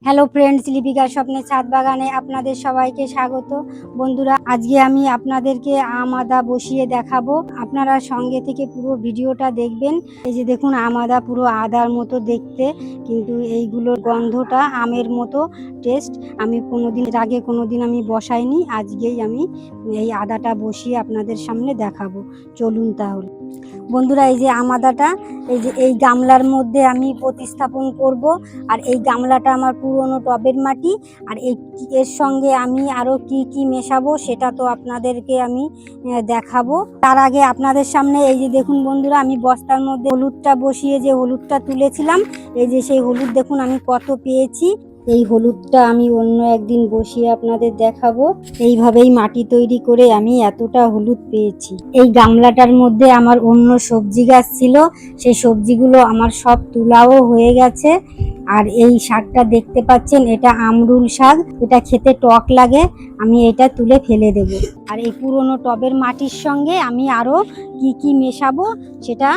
Hello friends, লিপিকার স্বপ্নের ছাদ বাগানে আপনাদের সবাইকে স্বাগত। বন্ধুরা, আজকে আমি আপনাদেরকে আম আদা বসিয়ে দেখাবো। আপনারা সঙ্গে থেকে পুরো ভিডিওটা দেখবেন। এই যে দেখুন, আম আদা পুরো আদার মতো দেখতে, কিন্তু এইগুলোর গন্ধটা আমের মতো টেস্ট। আমি কোনোদিন আমি বসাইনি, আজকেই আমি এই আদাটা বসিয়ে আপনাদের সামনে দেখাবো। চলুন তাহলে বন্ধুরা, এই যে আম আদাটা এই গামলার মধ্যে আমি প্রতিস্থাপন করব। আর এই গামলাটা আমার পুরনো টবের মাটি। আর এর সঙ্গে আমি আরও কি মেশাবো সেটা তো আপনাদেরকে আমি দেখাবো। তার আগে আপনাদের সামনে এই যে দেখুন বন্ধুরা, আমি বস্তার মধ্যে হলুদটা বসিয়ে যে হলুদটা তুলেছিলাম, এই যে সেই হলুদ দেখুন আমি কত পেয়েছি। এই হলুদটা আমি অন্য একদিন বসিয়ে আপনাদের দেখাবো। এইভাবেই মাটি তৈরি করে আমি এতটা হলুদ পেয়েছি। এই গামলাটার মধ্যে আমার অন্য সবজি গাছ ছিল, সেই সবজিগুলো আমার সব তোলাও হয়ে গেছে। আর এই শাকটা দেখতে পাচ্ছেন, এটা আমরুল শাক, এটা খেতে টক লাগে। আমি এটা তুলে ফেলে দেব। আর এই পুরনো টবের মাটির সঙ্গে আমি আরো কি মেশাবো সেটা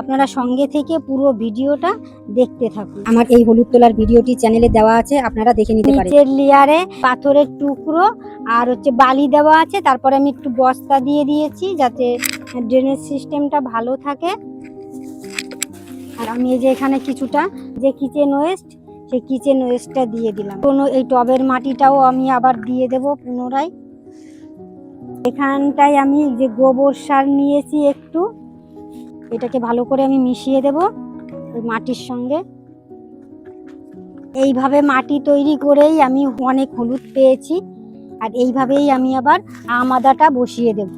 আপনারা সঙ্গে থেকে পুরো ভিডিওটা দেখতে থাকুন। আমার এই হলুদ তোলার ভিডিওটি চ্যানেলে দেওয়া আছে, আপনারা দেখে নিতে পারেন। নিচের লেয়ারে পাথরের টুকরো আর বালি দেওয়া আছে, তারপরে আমি একটু বস্তা দিয়ে দিয়েছি যাতে ড্রেনেজ সিস্টেমটা ভালো থাকে। আর আমি এই যে এখানে কিছুটা যে কিচেন ওয়েস্ট, সেই কিচেন ওয়েস্টটা দিয়ে দিলাম। এই টবের মাটিটাও আমি আবার দিয়ে দেব পুনরায়। এখানটায় আমি যে গোবর সার নিয়েছি একটু, এটাকে ভালো করে আমি মিশিয়ে দেব ওই মাটির সঙ্গে। এইভাবে মাটি তৈরি করেই আমি অনেক হলুদ পেয়েছি। আর এইভাবেই আমি আবার আম আদাটা বসিয়ে দেব।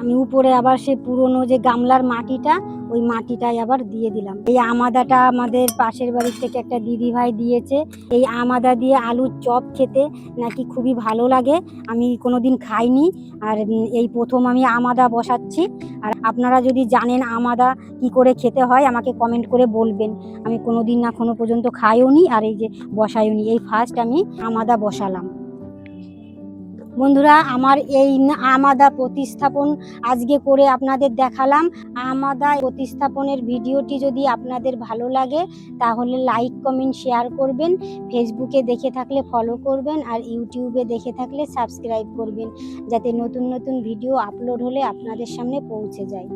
আমি উপরে আবার সে পুরনো যে গামলার মাটিটা, ওই মাটিটাই আবার দিয়ে দিলাম। এই আম আদাটা আমাদের পাশের বাড়ির থেকে একটা দিদি ভাই দিয়েছে। এই আম আদা দিয়ে আলুর চপ খেতে নাকি খুবই ভালো লাগে। আমি কোনোদিন খাইনি, আর এই প্রথম আমি আম আদা বসাচ্ছি। আর আপনারা যদি জানেন আম আদা কী করে খেতে হয়, আমাকে কমেন্ট করে বলবেন। আমি কোনোদিন এখনো পর্যন্ত খাইও নি, আর এই যে বসাইও নি, এই ফার্স্ট আমি আম আদা বসালাম। বন্ধুরা, আমার এই আম আদা প্রতিস্থাপন আজকে করে আপনাদের দেখালাম। আম আদা প্রতিস্থাপনের ভিডিওটি যদি আপনাদের ভালো লাগে তাহলে লাইক কমেন্ট শেয়ার করবেন। ফেসবুকে দেখে থাকলে ফলো করবেন, আর ইউটিউবে দেখে থাকলে সাবস্ক্রাইব করবেন, যাতে নতুন নতুন ভিডিও আপলোড হলে আপনাদের সামনে পৌঁছে যায়।